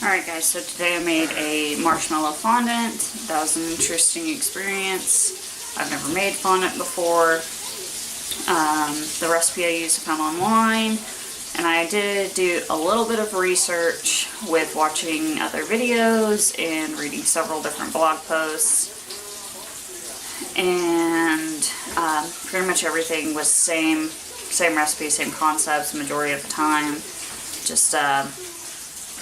Alright guys, so today I made a marshmallow fondant. That was an interesting experience. I've never made fondant before. The recipe I used I found online, and I did do a little bit of research with watching other videos and reading several different blog posts. And pretty much everything was same recipe, same concepts majority of the time. Just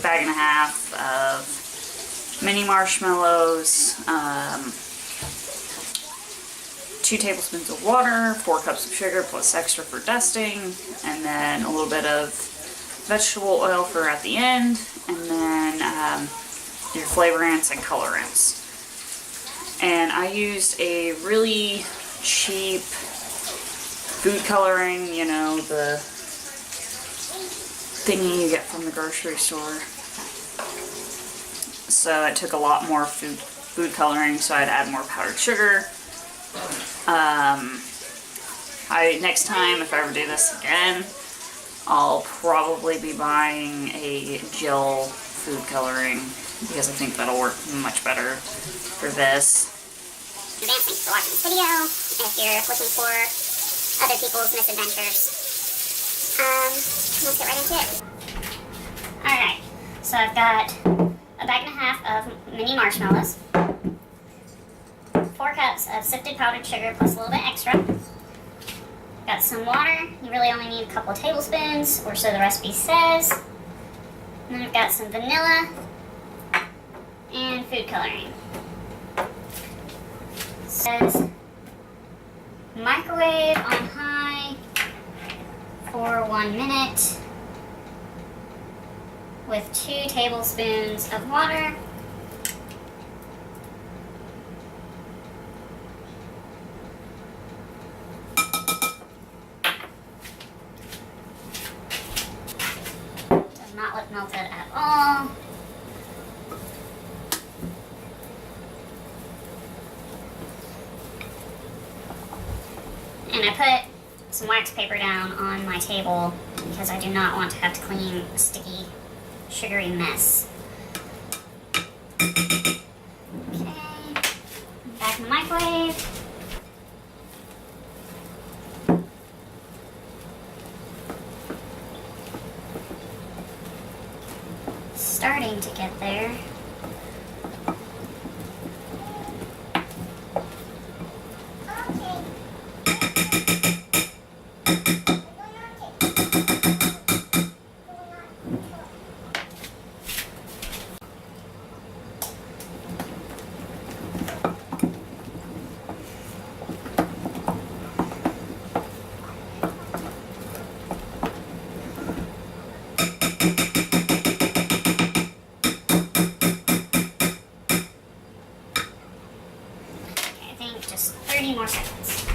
bag and a half of mini marshmallows, 2 tablespoons of water, 4 cups of sugar plus extra for dusting, and then a little bit of vegetable oil for at the end, and then your flavorants and colorants. And I used a really cheap food coloring, you know, the thingy you get from the grocery store. So it took a lot more food coloring, so I'd add more powdered sugar. Next time, if I ever do this again, I'll probably be buying a gel food coloring because I think that'll work much better for this. Thanks for watching this video. If you're looking for other people's misadventures, let's get right into it. Alright, so I've got a bag and a half of mini marshmallows, 4 cups of sifted powdered sugar plus a little bit extra. Got some water. You really only need a couple tablespoons, or so the recipe says. And then I've got some vanilla and food coloring. It says microwave on high for 1 minute with 2 tablespoons of water. Does not look melted at all. And I put some wax paper down on my table because I do not want to have to clean a sticky, sugary mess. Okay, back in the microwave. Starting to get there. Just 30 more seconds.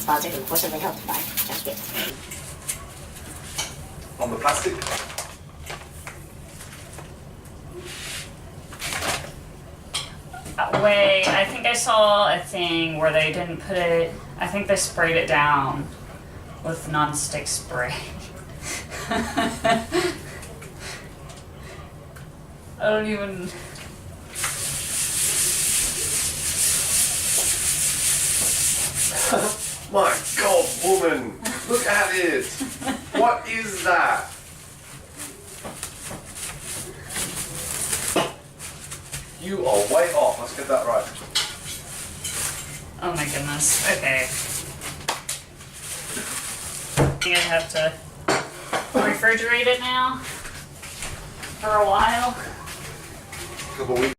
Sponsored and forcibly helped by Judge Gibbs. On the plastic. Wait, I think I saw a thing where they didn't put it, I think they sprayed it down with non-stick spray. I don't even... My God, woman! Look at it! What is that? You are way off. Let's get that right. Oh my goodness. Okay. I think I have to refrigerate it now for a while. Couple weeks.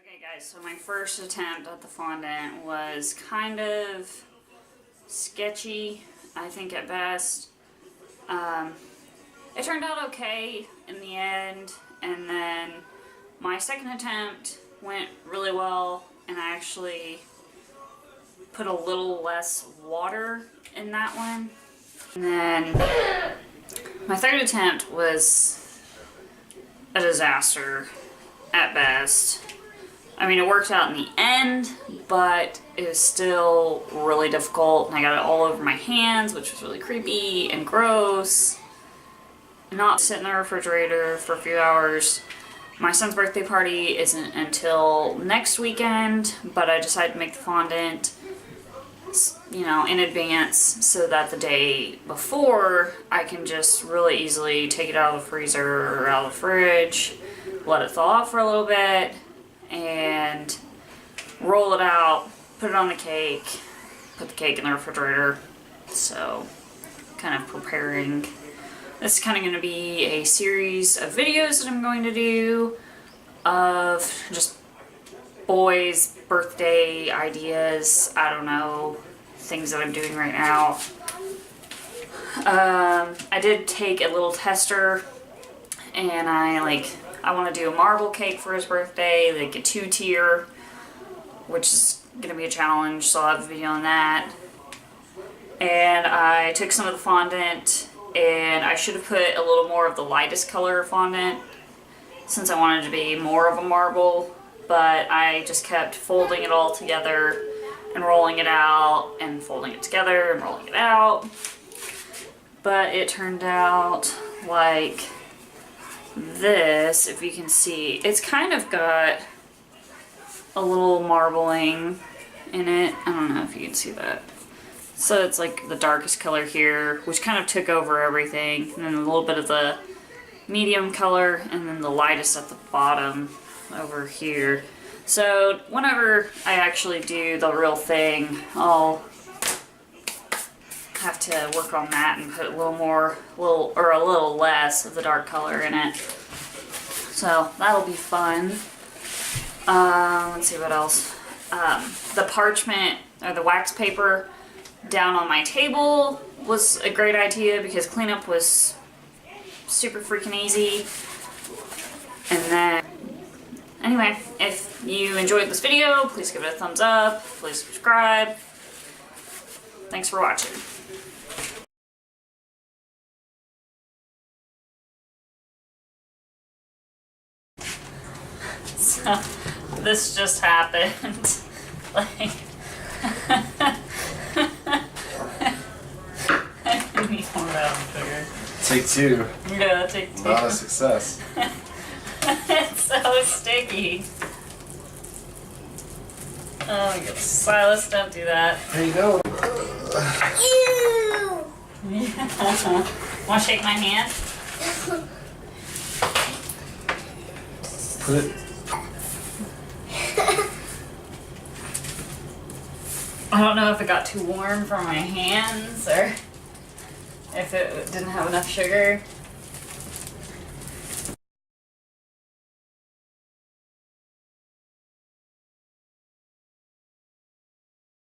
Okay guys, so my first attempt at the fondant was kind of sketchy, I think at best. It turned out okay in the end, and then my second attempt went really well, and I actually put a little less water in that one. And then my third attempt was a disaster at best. I mean, it worked out in the end, but it was still really difficult, and I got it all over my hands, which was really creepy and gross. Not sit in the refrigerator for a few hours. My son's birthday party isn't until next weekend, but I decided to make the fondant, you know, in advance so that the day before I can just really easily take it out of the freezer or out of the fridge, let it thaw out for a little bit, and roll it out, put it on the cake, put the cake in the refrigerator. So, kind of preparing. This is kind of going to be a series of videos that I'm going to do of just boys' birthday ideas. I don't know, things that I'm doing right now. I did take a little tester, and I want to do a marble cake for his birthday, like a 2-tier, which is gonna be a challenge, so I'll have a video on that. And I took some of the fondant, and I should have put a little more of the lightest color fondant since I wanted to be more of a marble, but I just kept folding it all together and rolling it out and folding it together and rolling it out. But it turned out like this, if you can see. It's kind of got a little marbling in it. I don't know if you can see that. So it's like the darkest color here, which kind of took over everything, and then a little bit of the medium color, and then the lightest at the bottom over here. So whenever I actually do the real thing, I'll have to work on that and put a little more, or a little less of the dark color in it. So that'll be fun. Let's see what else. The parchment, or the wax paper down on my table was a great idea because cleanup was super freaking easy. And then, anyway, if you enjoyed this video, please give it a thumbs up, please subscribe. Thanks for watching. So, this just happened. Like, Take 2. Yeah, take 2. Not a success. It's so sticky. Oh my goodness. Silas, don't do that. There you go. Ew! Yeah. Want to shake my hand? Put it. I don't know if it got too warm for my hands or if it didn't have enough sugar.